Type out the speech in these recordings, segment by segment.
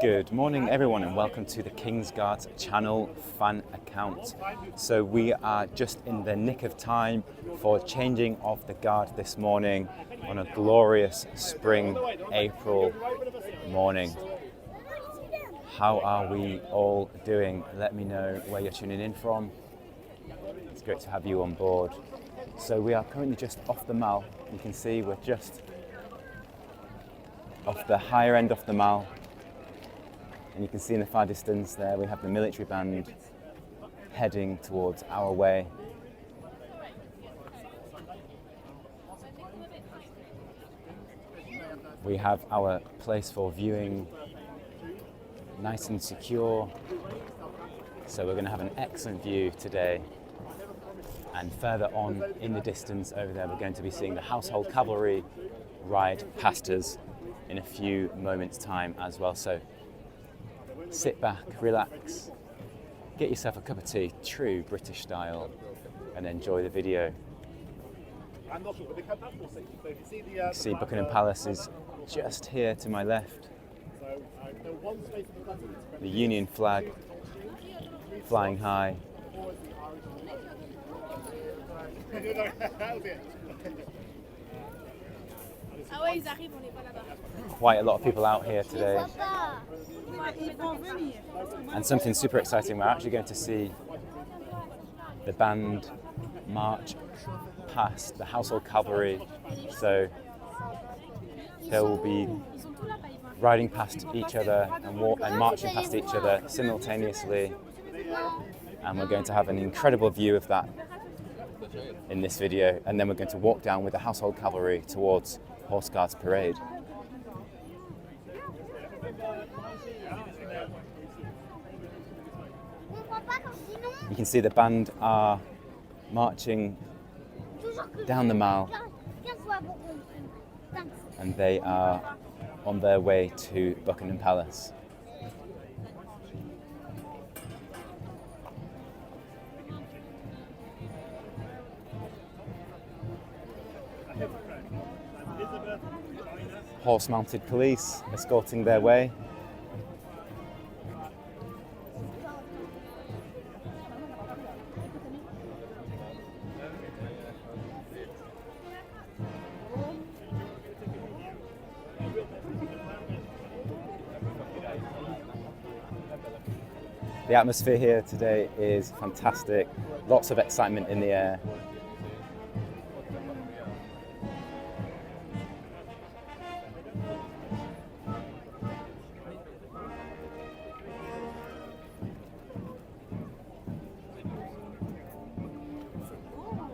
Good morning everyone and welcome to the King's Guards channel fan account. So we are just in the nick of time for changing of the guard this morning on a glorious spring April morning. How are we all doing? Let me know where you're tuning in from. It's great to have you on board. So we are currently just off the Mall. You can see we're just off the higher end of the Mall. And you can see in the far distance there we have the military band heading towards our way. We have our place for viewing nice and secure. So we're going to have an excellent view today. And further on in the distance over there, we're going to be seeing the Household Cavalry ride past us in a few moments' time as well. So sit back, relax, get yourself a cup of tea, true British style, and enjoy the video. You can see Buckingham Palace is just here to my left. The Union flag flying high. Quite a lot of people out here today. And something super exciting, we're actually going to see the band march past the Household Cavalry. So they will be riding past each other and marching past each other simultaneously. And we're going to have an incredible view of that in this video. And then we're going to walk down with the Household Cavalry towards Horse Guards Parade. You can see the band are marching down the Mall and they are on their way to Buckingham Palace. Horse-mounted police escorting their way. The atmosphere here today is fantastic, lots of excitement in the air.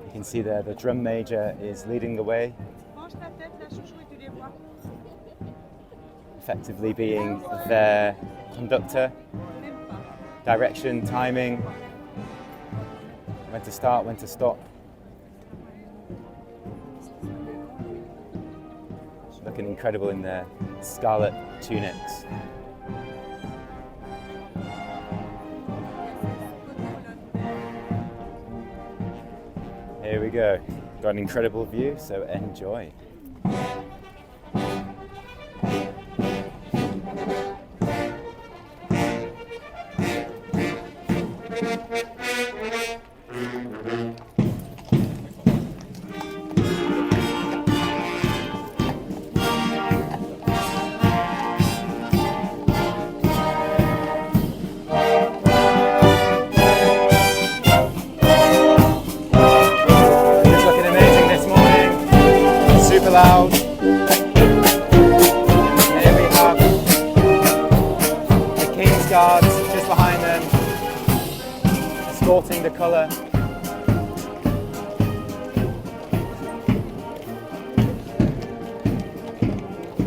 You can see there the drum major is leading the way, effectively being their conductor. Direction, timing, when to start, when to stop. Looking incredible in their scarlet tunics. Here we go. Got an incredible view, so enjoy. Loud. Here we have the King's Guards just behind them, escorting the colour.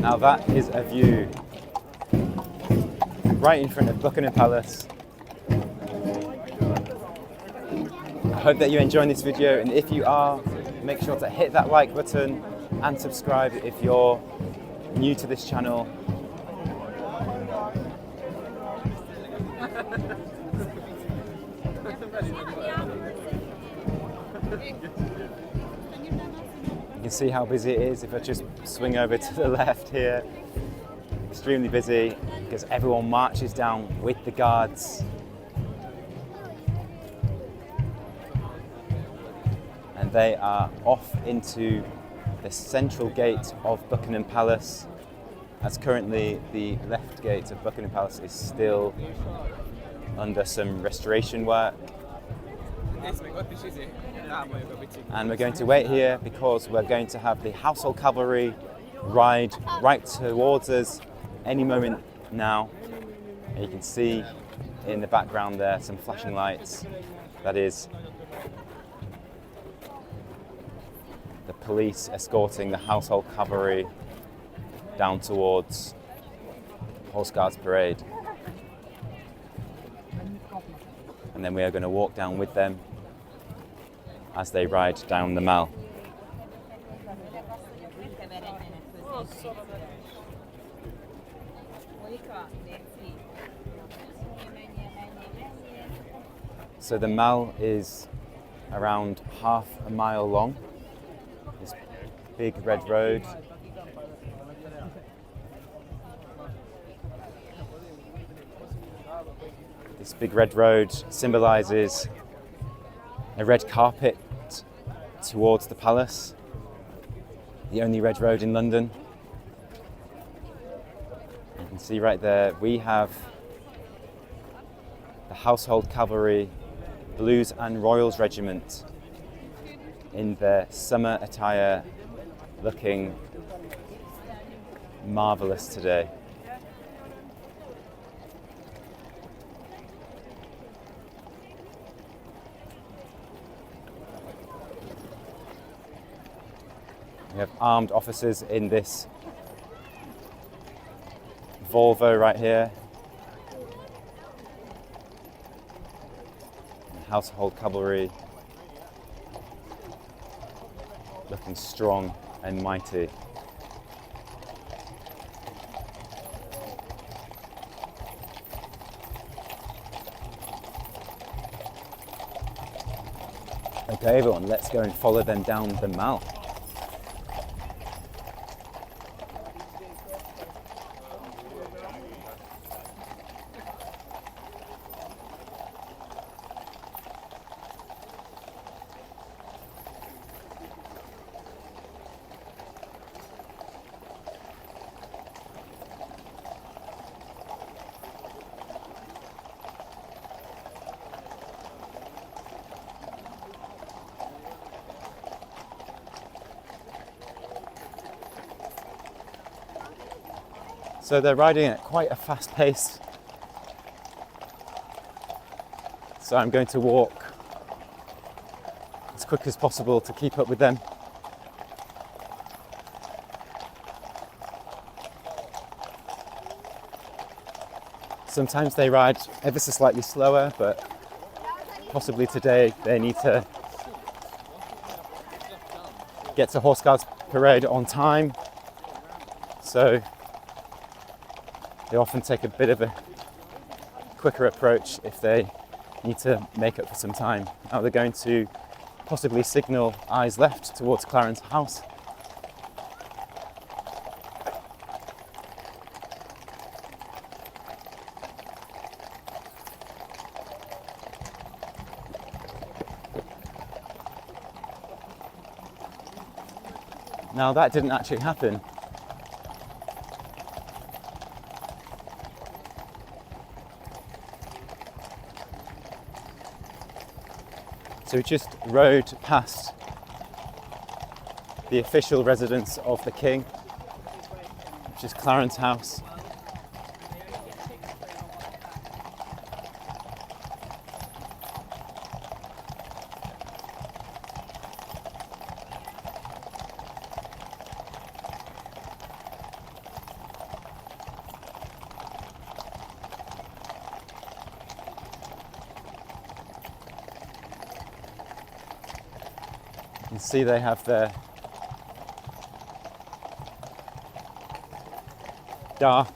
Now that is a view right in front of Buckingham Palace. I hope that you're enjoying this video, and if you are, make sure to hit that like button and subscribe if you're new to this channel. You can see how busy it is if I just swing over to the left here. extremely busy because everyone marches down with the guards. And they are off into the central gate of Buckingham Palace, as currently the left gate of Buckingham Palace is still under some restoration work. And we're going to wait here because we're going to have the household cavalry ride right towards us any moment now. And you can see in the background there some flashing lights. That is the police escorting the household cavalry down towards Horse Guards Parade. And then we are going to walk down with them as they ride down the Mall. So the Mall is around half a mile long. This big red road. This big red road symbolises a red carpet towards the palace, the only red road in London. You can see right there we have the Household Cavalry Blues and Royals Regiment in their summer attire, looking marvellous today. We have armed officers in this Volvo right here. Household Cavalry looking strong and mighty. Okay everyone, let's go and follow them down the Mall. So they're riding at quite a fast pace. So I'm going to walk as quick as possible to keep up with them. Sometimes they ride ever so slightly slower, but possibly today they need to get to Horse Guards Parade on time. So they often take a bit of a quicker approach if they need to make up for some time. Now they're going to possibly signal eyes left towards Clarence House. Now that didn't actually happen. So we just rode past the official residence of the King, which is Clarence House. You can see they have their dark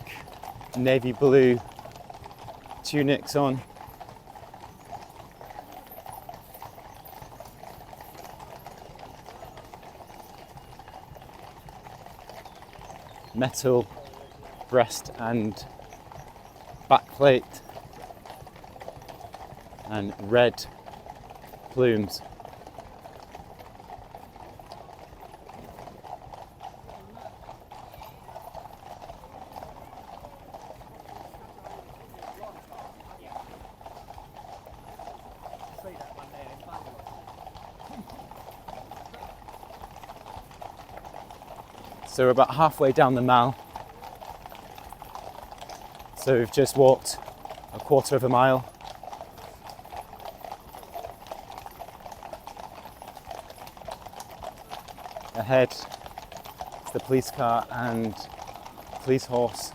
navy blue tunics on. Metal breast and backplate and red plumes. So we're about halfway down the Mall. So we've just walked a quarter of a mile. Ahead is the police car and police horse,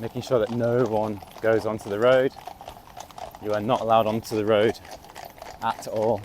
making sure that no one goes onto the road. You are not allowed onto the road at all.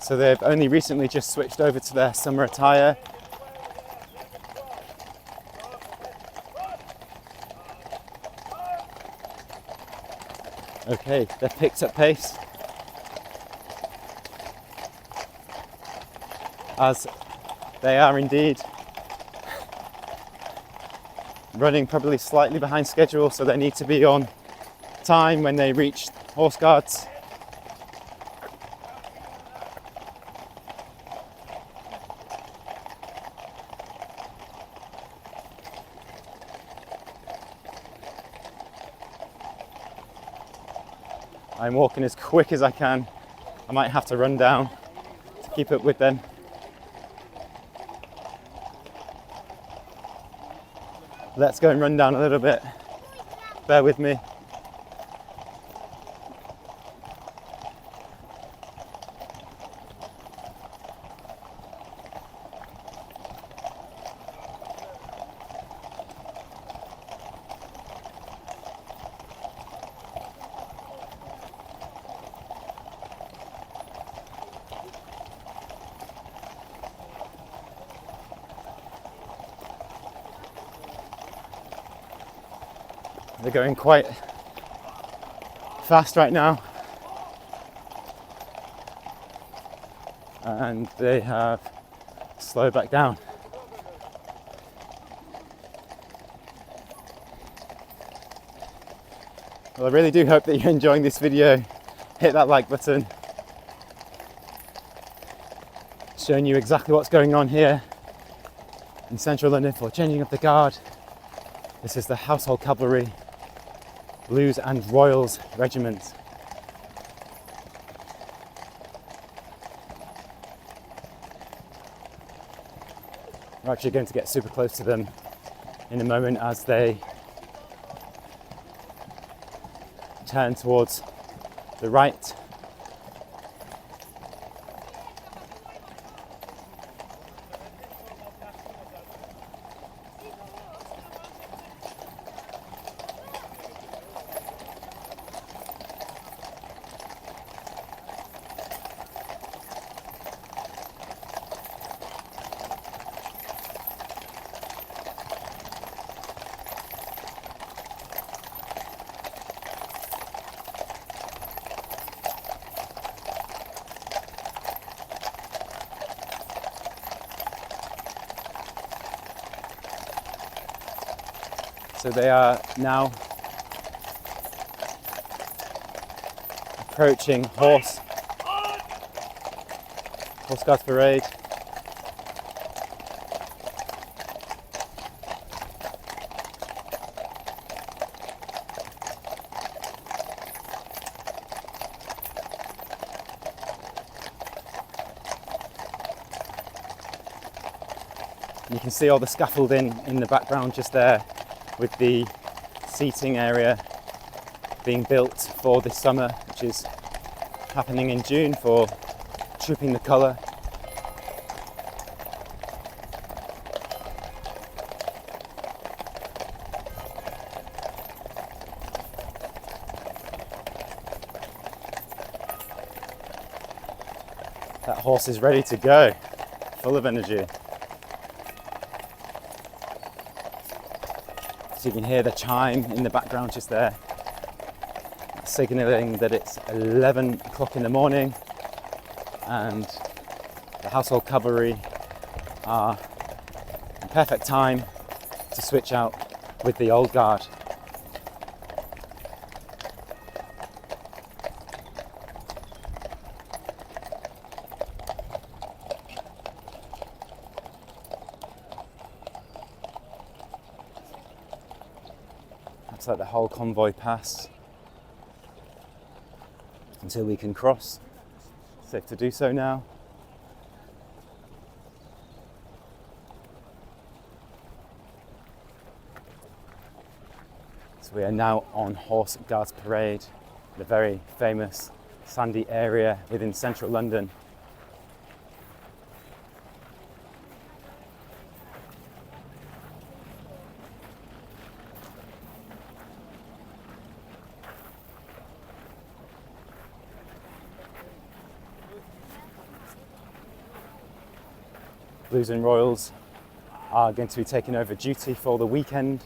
So they've only recently just switched over to their summer attire. Okay, they've picked up pace, as they are indeed running probably slightly behind schedule, so they need to be on time when they reach horse guards. I'm walking as quick as I can. I might have to run down to keep up with them. Let's go and run down a little bit. Bear with me. They're going quite fast right now, and they have slowed back down. Well, I really do hope that you're enjoying this video. Hit that like button. Showing you exactly what's going on here in central London for changing of the guard. This is the Household Cavalry Blues and Royals Regiment. We're actually going to get super close to them in a moment as they turn towards the right. So they are now approaching Horse Guards Parade. You can see all the scaffolding in the background just there, with the seating area being built for this summer, which is happening in June for Trooping the Colour. That horse is ready to go, full of energy. So you can hear the chime in the background just there, signalling that it's 11 o'clock in the morning and the household cavalry are in perfect time to switch out with the old guard. Looks like the whole convoy pass until we can cross. Safe to do so now. So we are now on Horse Guards Parade, the very famous sandy area within central London. Blues and Royals are going to be taking over duty for the weekend.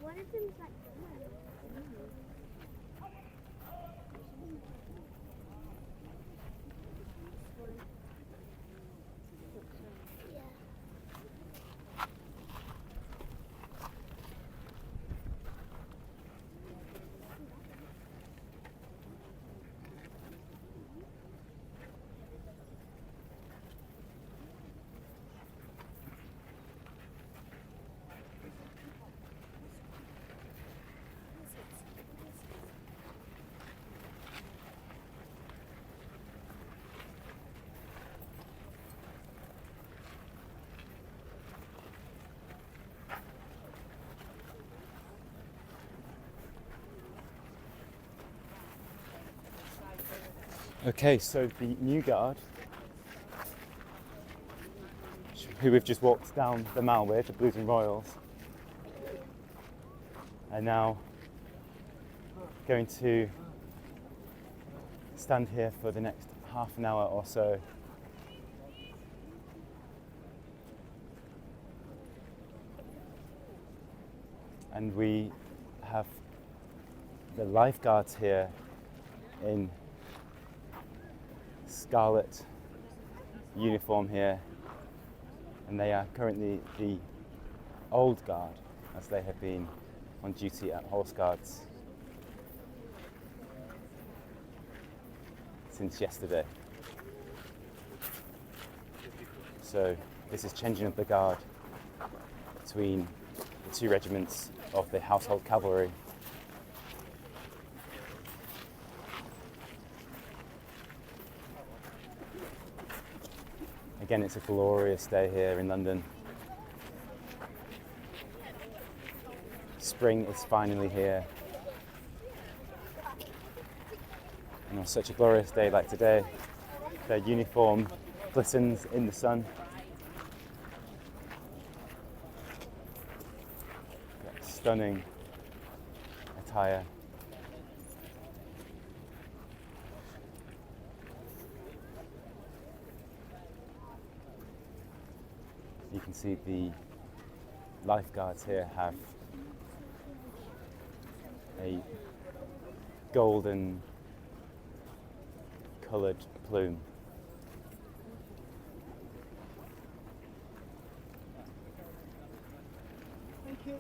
One of them's like Okay, so the new guard, who we've just walked down the Mall with, the Blues and Royals, are now going to stand here for the next half an hour or so. And we have the lifeguards here in scarlet uniform here, and they are currently the old guard, as they have been on duty at Horse Guards since yesterday. So this is changing of the guard between the two regiments of the Household Cavalry. Again, it's a glorious day here in London. Spring is finally here. And on such a glorious day like today, their uniform glistens in the sun. Stunning attire. You can see the lifeguards here have a golden coloured plume. Thank you.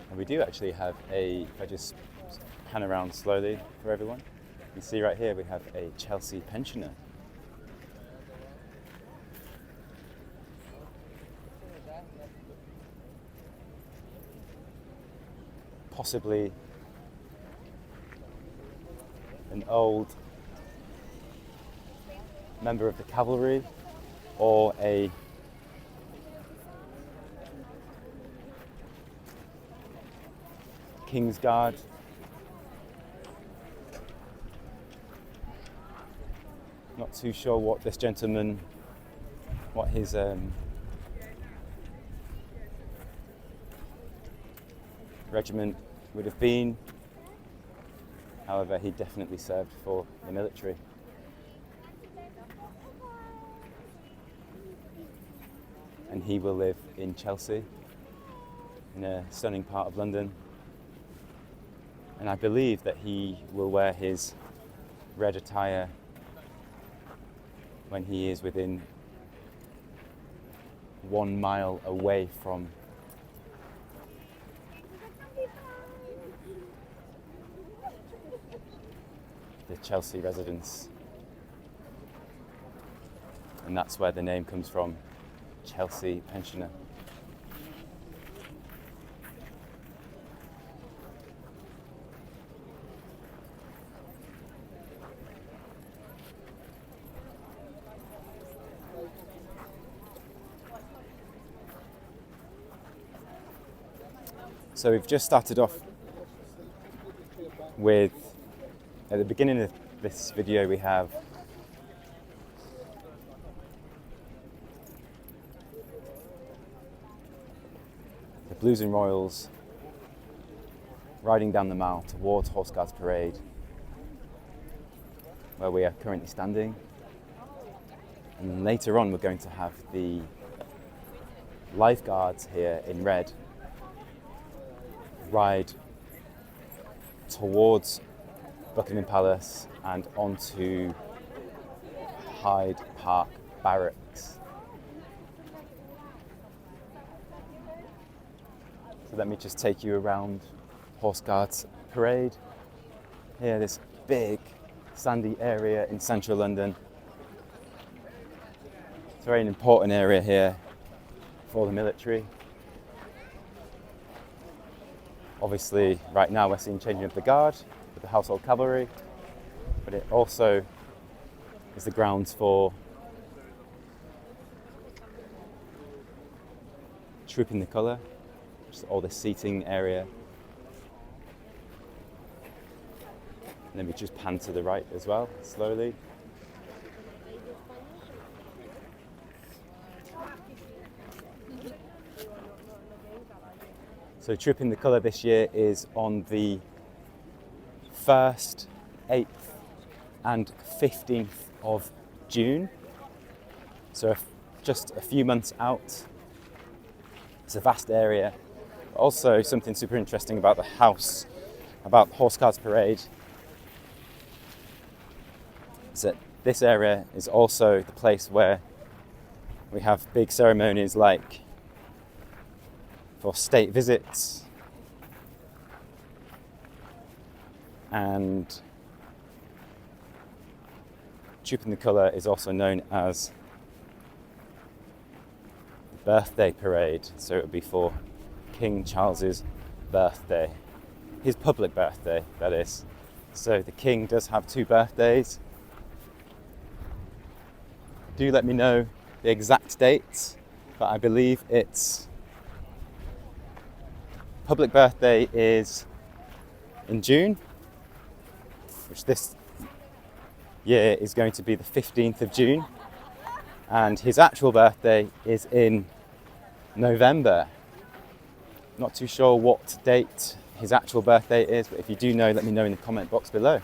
And we do actually have if I just pan around slowly for everyone, you see right here we have a Chelsea pensioner. Possibly an old member of the Cavalry or a King's Guard. Not too sure what this gentleman, what his regiment would have been. However, he definitely served for the military. And he will live in Chelsea, in a stunning part of London. And I believe that he will wear his red attire when he is within 1 mile away from the Chelsea residence. And that's where the name comes from, Chelsea pensioner. So we've just started off with, at the beginning of this video we have the Blues and Royals riding down the Mall towards Horse Guards Parade, where we are currently standing. And later on we're going to have the lifeguards here in red ride towards Buckingham Palace and onto Hyde Park Barracks. So let me just take you around Horse Guards Parade. Here, this big sandy area in central London. It's a very important area here for the military. Obviously, right now we're seeing changing of the guard with the household cavalry, but it also is the grounds for trooping the colour, which is all this seating area. And then we just pan to the right as well, slowly. So Trooping the Colour this year is on the 1st, 8th and 15th of June. So just a few months out. It's a vast area. Also something super interesting about the house, about Horse Guards Parade, is that this area is also the place where we have big ceremonies like for state visits and Trooping the Colour is also known as the birthday parade. So it would be for King Charles's birthday, his public birthday, that is. So the king does have 2 birthdays. Do let me know the exact dates, but I believe it's public birthday is in June, which this year is going to be the 15th of June, and his actual birthday is in November. Not too sure what date his actual birthday is, but if you do know, let me know in the comment box below.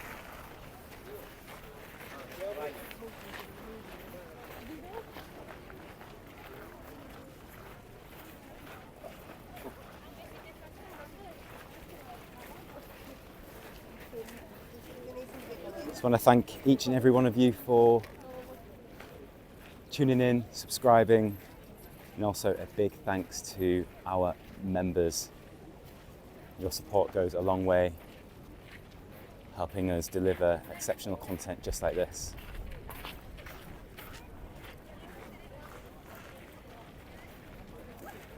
I want to thank each and every one of you for tuning in, subscribing, and also a big thanks to our members. Your support goes a long way, helping us deliver exceptional content just like this.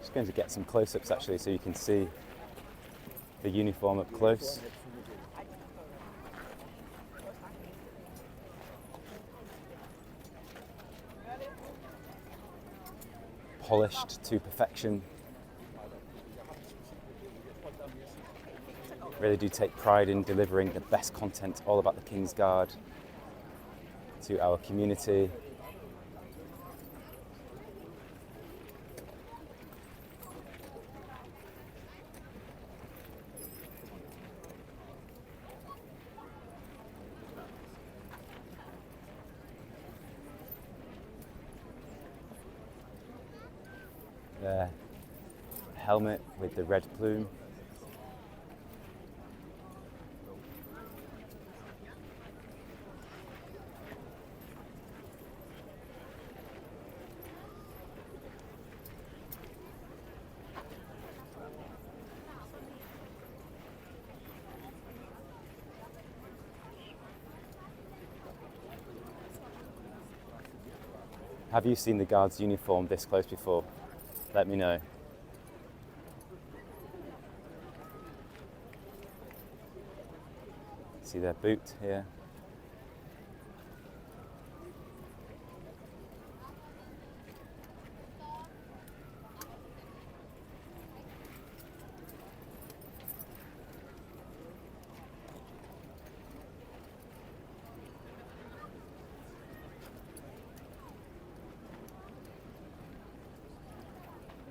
Just going to get some close-ups actually so you can see the uniform up close. Polished to perfection. Really do take pride in delivering the best content all about the King's Guard to our community. The helmet with the red plume. Have you seen the Guards uniform this close before? Let me know. See their boot here.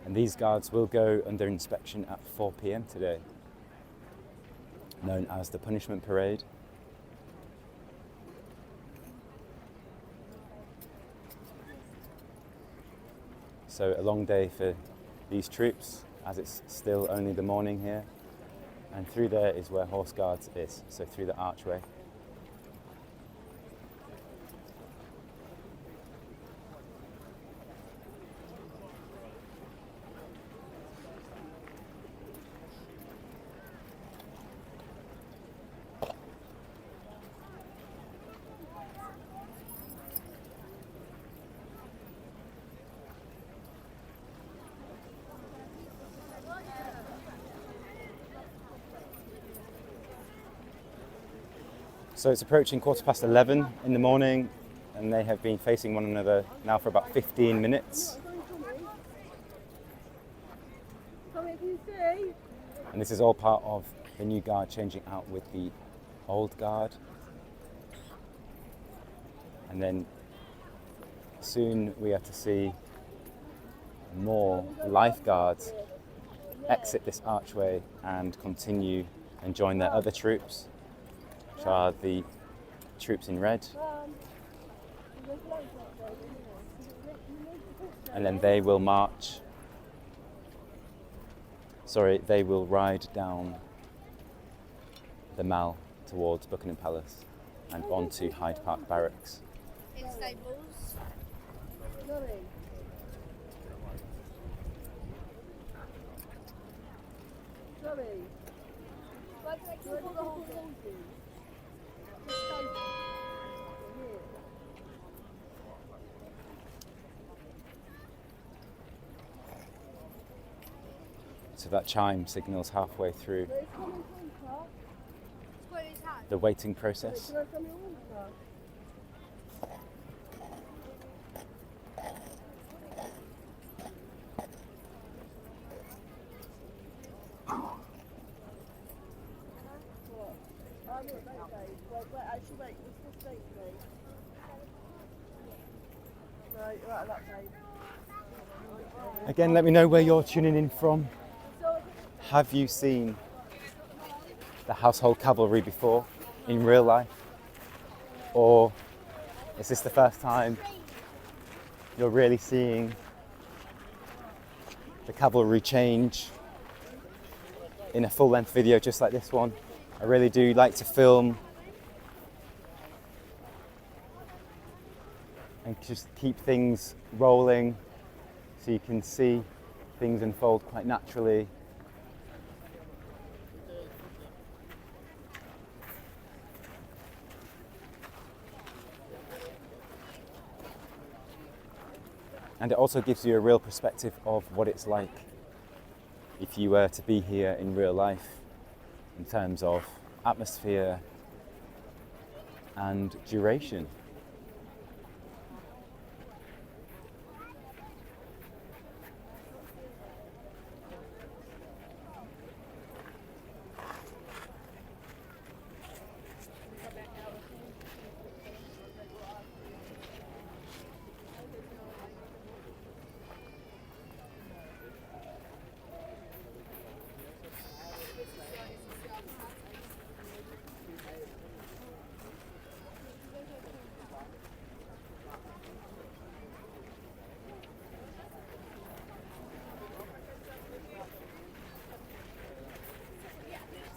And these guards will go under inspection at 4 p.m. today, known as the punishment parade. So a long day for these troops, as it's still only the morning here. And through there is where Horse Guards is, so through the archway. So it's approaching 11:15 in the morning, and they have been facing one another now for about 15 minutes. And this is all part of the new guard changing out with the old guard. And then soon we are to see more lifeguards exit this archway and continue and join their other troops, which are the troops in red. And then they will they will ride down the Mall towards Buckingham Palace and on to Hyde Park Barracks. So that chime signals halfway through the waiting process. Again, let me know where you're tuning in from. Have you seen the household cavalry before in real life? Or is this the first time you're really seeing the cavalry change in a full-length video just like this one? I really do like to film and just keep things rolling so you can see things unfold quite naturally. And it also gives you a real perspective of what it's like if you were to be here in real life in terms of atmosphere and duration.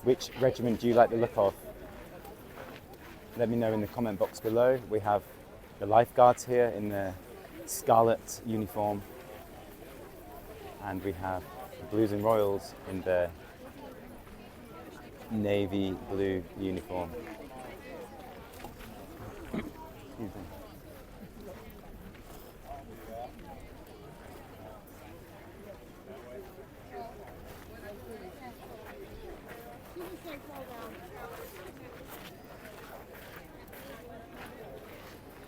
Which regiment do you like the look of? Let me know in the comment box below. We have the lifeguards here in their scarlet uniform, and we have the Blues and Royals in their navy blue uniform. Excuse me.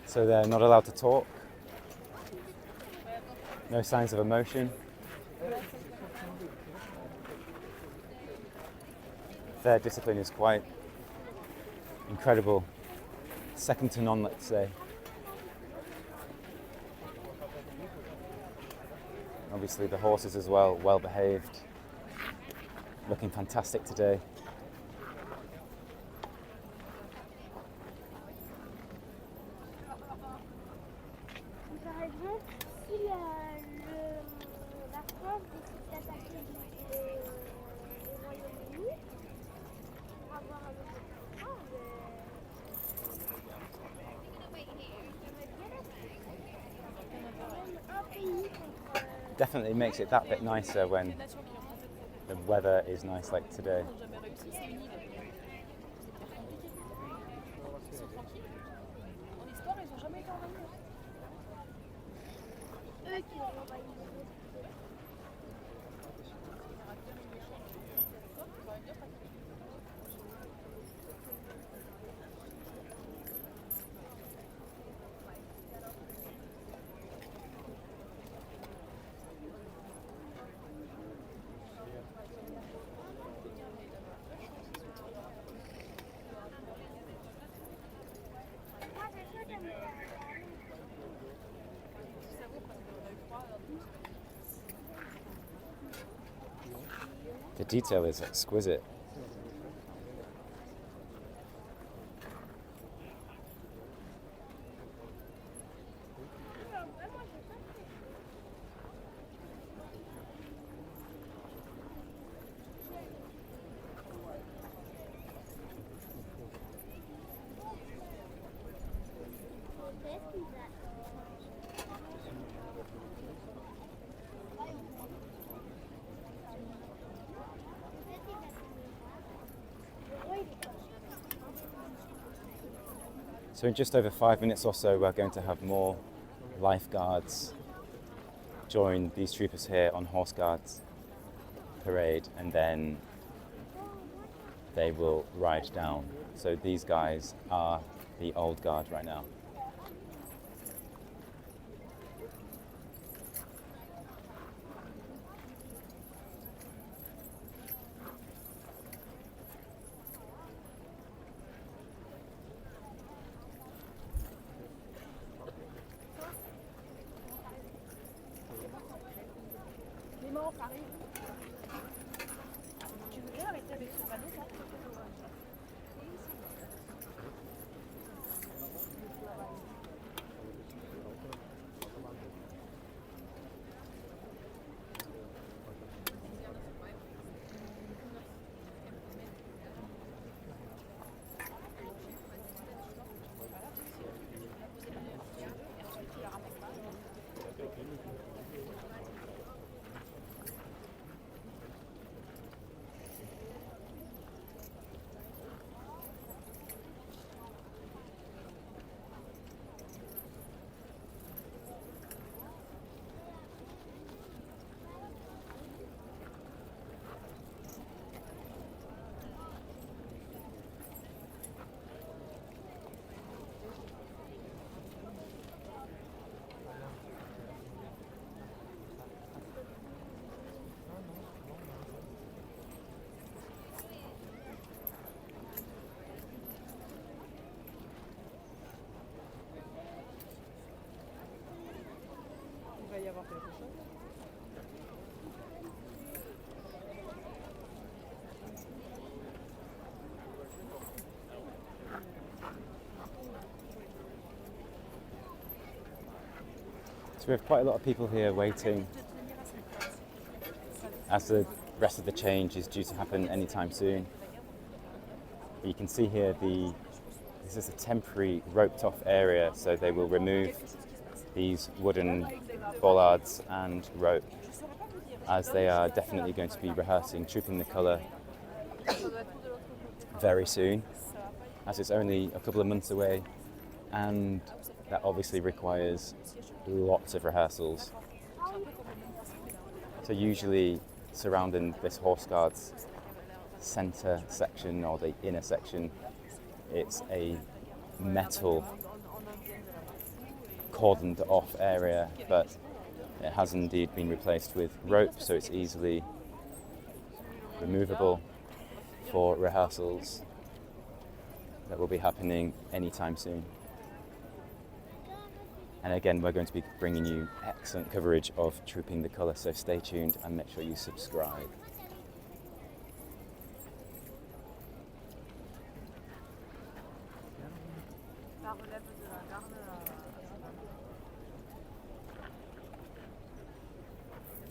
So they're not allowed to talk, no signs of emotion. Their discipline is quite incredible, second to none, let's say. Obviously the horses as well behaved, looking fantastic today. Definitely makes it that bit nicer when the weather is nice like today. The detail is exquisite. So in just over 5 minutes or so, we're going to have more lifeguards join these troopers here on horse guards. parade, and then they will ride down. So these guys are the old guard right now. So we have quite a lot of people here waiting, as the rest of the change is due to happen anytime soon. You can see here this is a temporary roped off area, so they will remove these wooden bollards and rope, as they are definitely going to be rehearsing Trooping the Colour very soon, as it's only a couple of months away, and that obviously requires lots of rehearsals. So usually surrounding this horse guard's centre section, or the inner section, it's a metal cordoned off area, but it has indeed been replaced with rope, so it's easily removable for rehearsals that will be happening anytime soon. And again, we're going to be bringing you excellent coverage of Trooping the Colour, so stay tuned and make sure you subscribe.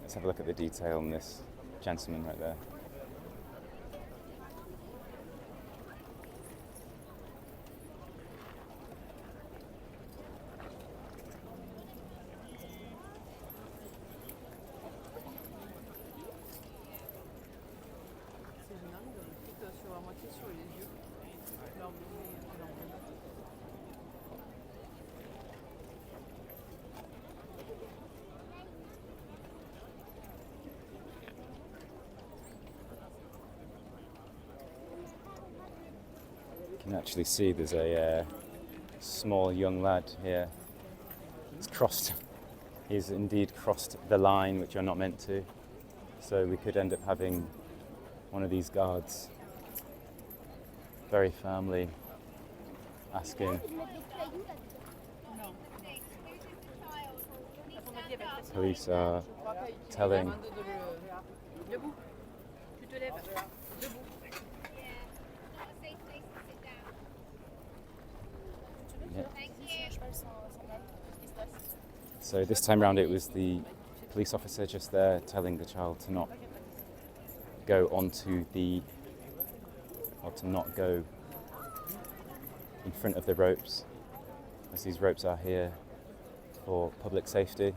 Let's have a look at the detail on this gentleman right there. You can actually see there's a small young lad here. He's indeed crossed the line, which you're not meant to. So we could end up having one of these guards very firmly asking police are telling So this time round it was the police officer just there telling the child to not go to not go in front of the ropes, as these ropes are here for public safety.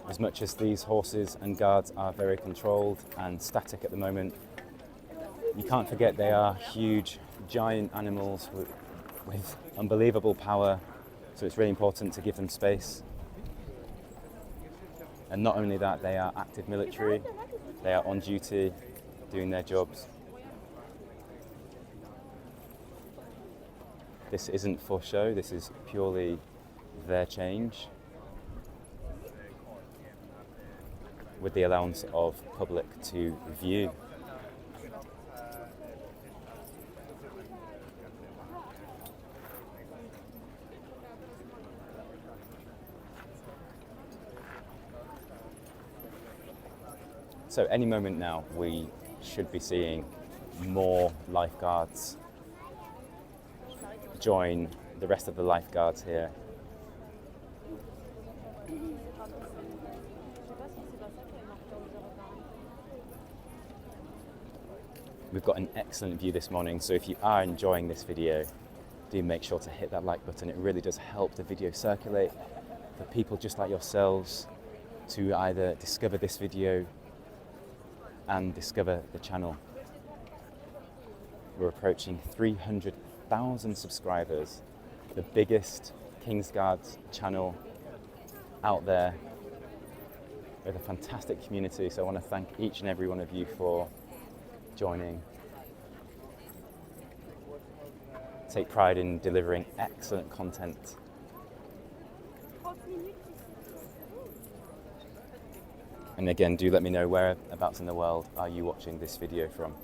As much as these horses and guards are very controlled and static at the moment, you can't forget they are huge, giant animals with unbelievable power, so it's really important to give them space. And not only that, they are active military, they are on duty, doing their jobs. This isn't for show, this is purely their change, with the allowance of public to view. So any moment now we should be seeing more lifeguards join the rest of the lifeguards here. We've got an excellent view this morning, so if you are enjoying this video, do make sure to hit that like button. It really does help the video circulate for people just like yourselves to either discover this video and discover the channel. We're approaching 300,000 subscribers, the biggest Kingsguards channel out there, with a fantastic community, so I want to thank each and every one of you for joining. Take pride in delivering excellent content. And again, do let me know whereabouts in the world are you watching this video from.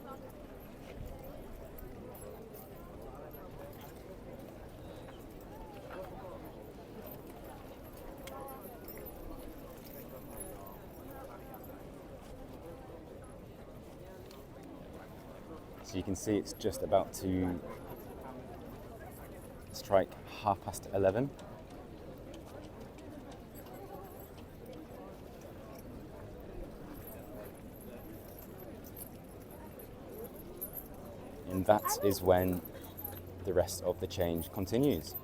So you can see it's just about to strike 11:30. And that is when the rest of the change continues.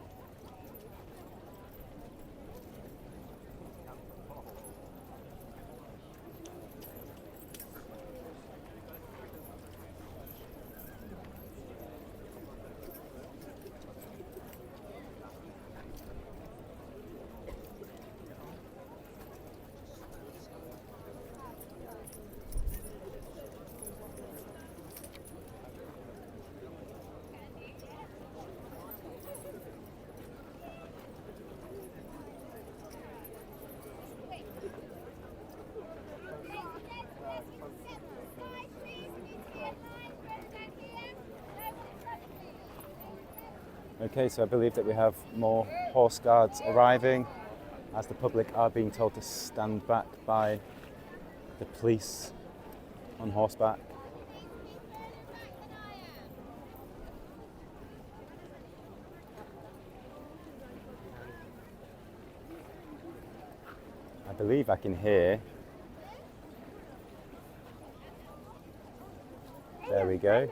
Okay, so I believe that we have more horse guards arriving as the public are being told to stand back by the police on horseback. I believe I can hear. There we go.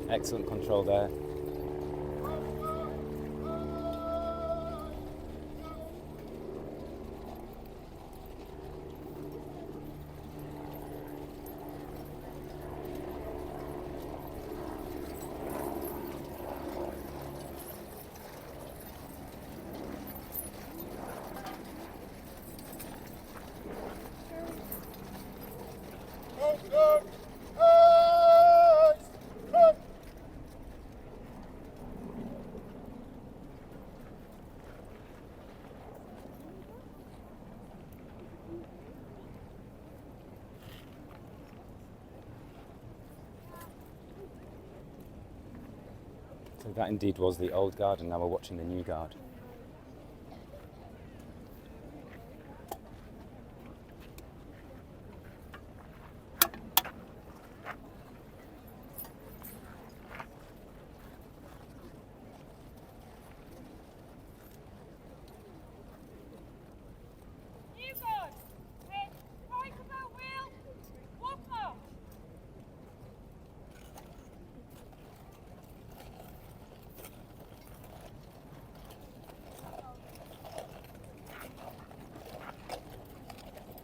Excellent control there. So that indeed was the old guard, and now we're watching the new guard.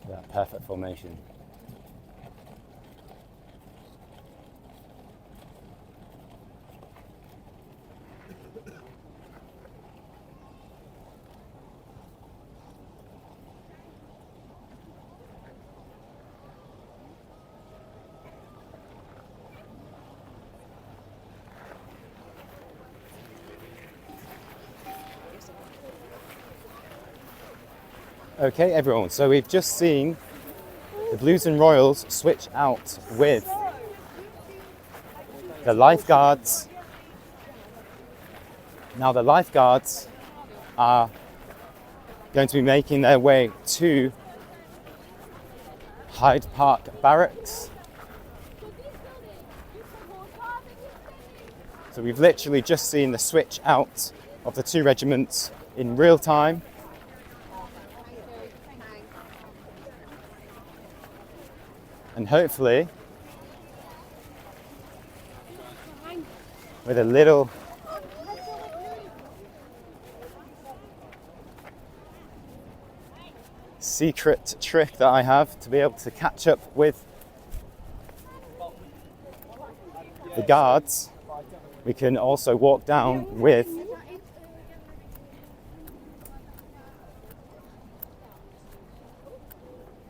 That perfect formation. Okay, everyone, so we've just seen the Blues and Royals switch out with the lifeguards. Now the lifeguards are going to be making their way to Hyde Park Barracks. So we've literally just seen the switch out of the two regiments in real time. And hopefully, with a little secret trick that I have to be able to catch up with the guards, we can also walk down with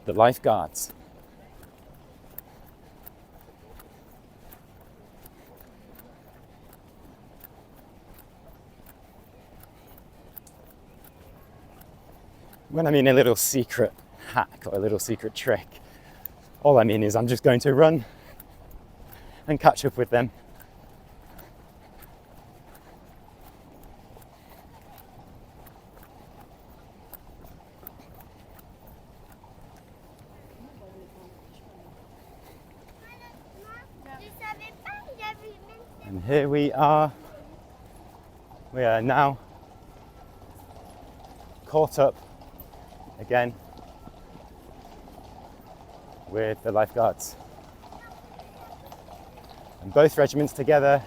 the lifeguards. When I mean a little secret hack or a little secret trick, all I mean is I'm just going to run and catch up with them. And here we are. We are now caught up again with the lifeguards. And both regiments together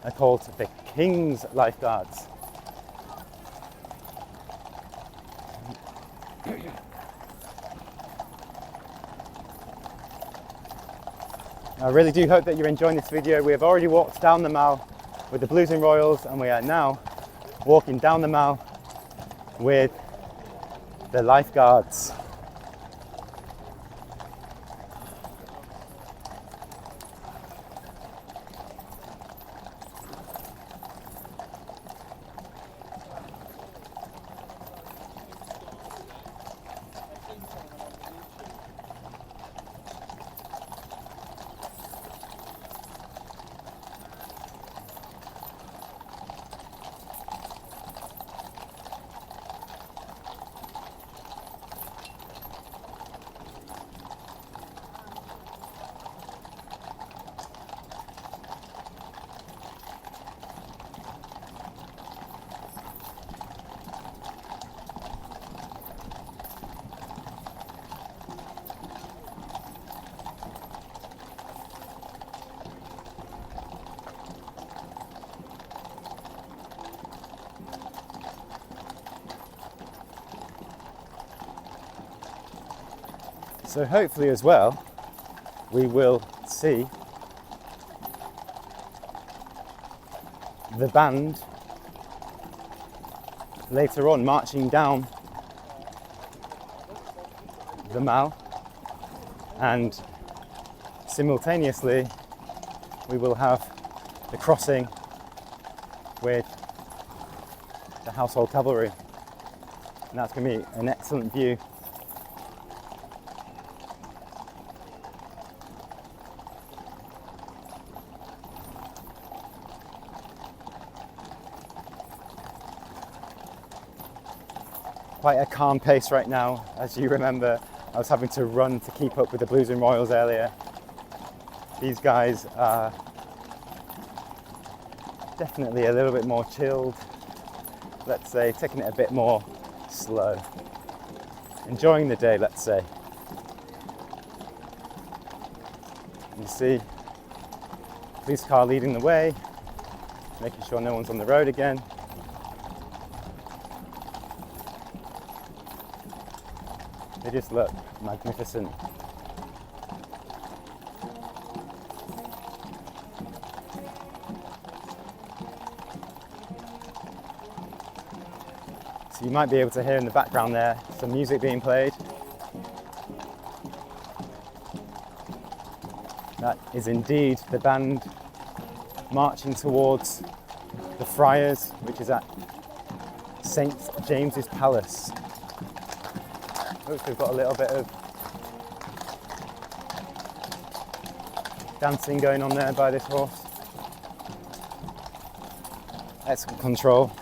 are called the King's Lifeguards. I really do hope that you're enjoying this video. We have already walked down the Mall with the Blues and Royals, and we are now walking down the Mall with the lifeguards. So hopefully as well, we will see the band later on marching down the mall, and simultaneously we will have the crossing with the household cavalry, and that's going to be an excellent view. Quite a calm pace right now. As you remember, I was having to run to keep up with the Blues and Royals earlier. These guys are definitely a little bit more chilled, let's say, taking it a bit more slow. Enjoying the day, let's say. You see, police car leading the way, making sure no one's on the road again. They just look magnificent. So you might be able to hear in the background there some music being played. That is indeed the band marching towards the Friars, which is at St. James's Palace. Looks we've got a little bit of dancing going on there by this horse. Excellent control.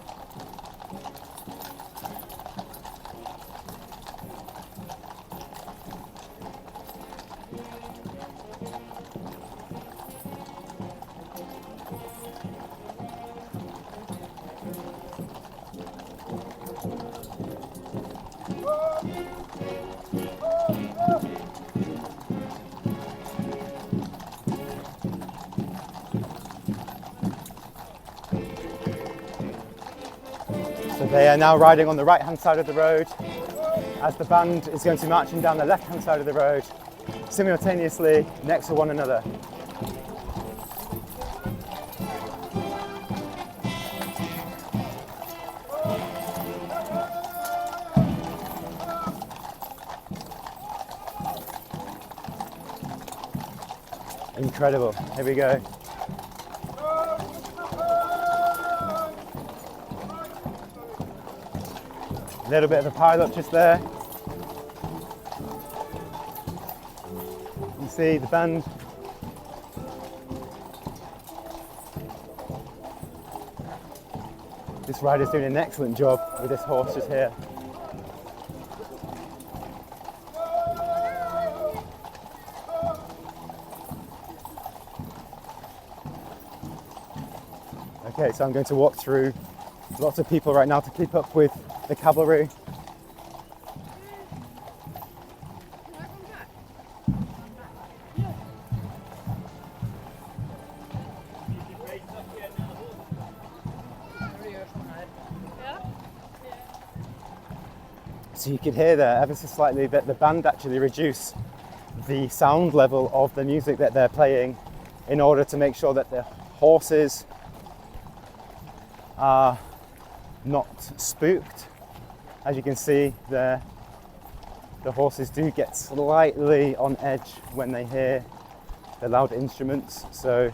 So they are now riding on the right hand side of the road as the band is going to be marching down the left hand side of the road, simultaneously next to one another. Incredible. Here we go. A little bit of a pile up just there. You see the band. This rider's doing an excellent job with this horse just here. Okay, so I'm going to walk through lots of people right now to keep up with the cavalry. So you could hear there ever so slightly that the band actually reduce the sound level of the music that they're playing in order to make sure that the horses are not spooked. As you can see there, the horses do get slightly on edge when they hear the loud instruments. So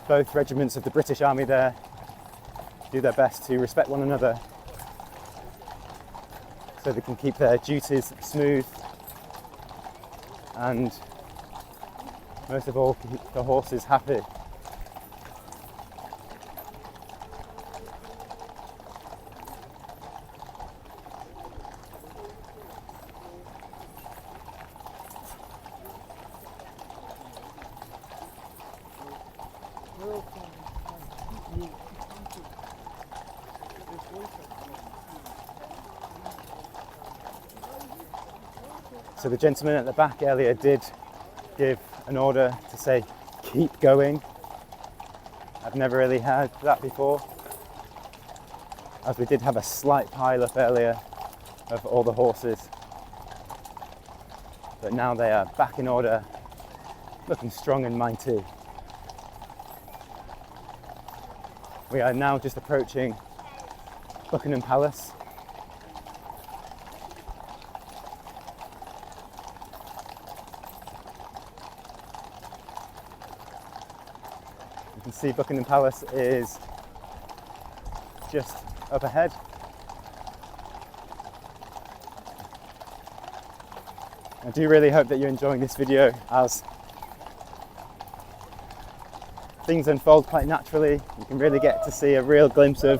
both regiments of the British Army there do their best to respect one another so they can keep their duties smooth and most of all keep the horses happy. So the gentleman at the back earlier did give an order to say, keep going. I've never really heard that before, as we did have a slight pile up earlier of all the horses. But now they are back in order, looking strong and mighty. We are now just approaching Buckingham Palace. You can see Buckingham Palace is just up ahead. I do really hope that you're enjoying this video as things unfold quite naturally. You can really get to see a real glimpse of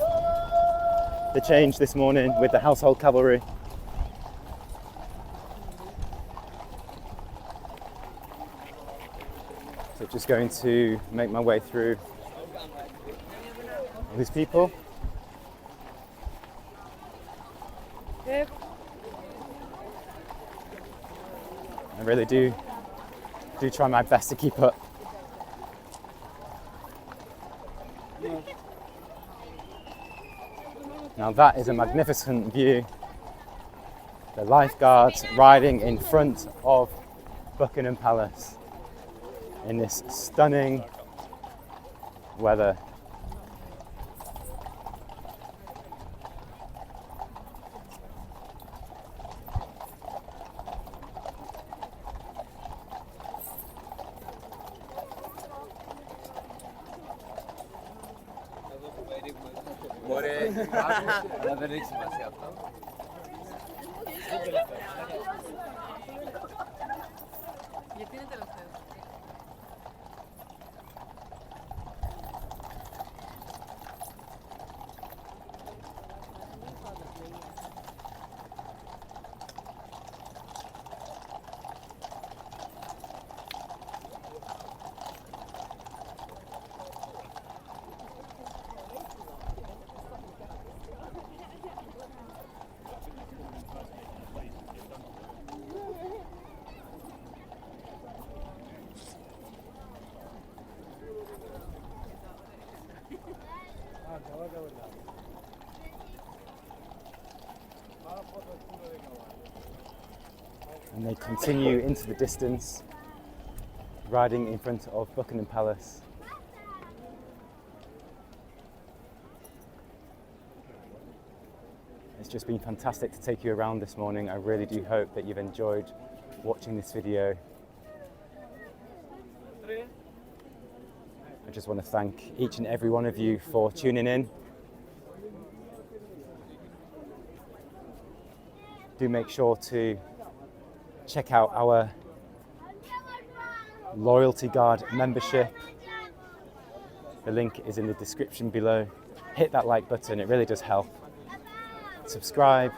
the change this morning with the household cavalry. So just going to make my way through all these people. I really do try my best to keep up. Now that is a magnificent view. The lifeguards riding in front of Buckingham Palace in this stunning weather. And they continue into the distance, riding in front of Buckingham Palace. It's just been fantastic to take you around this morning. I really do hope that you've enjoyed watching this video. I just want to thank each and every one of you for tuning in. Do make sure to check out our Loyalty Guard membership. The link is in the description below. Hit that like button, it really does help. Subscribe.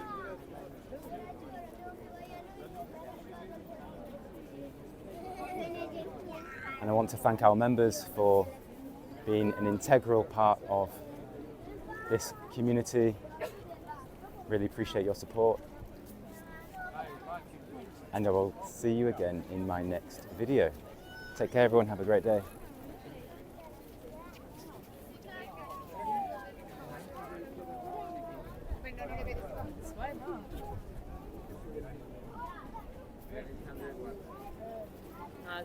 And I want to thank our members for being an integral part of this community. Really appreciate your support. And I will see you again in my next video. Take care everyone, have a great day. Ah,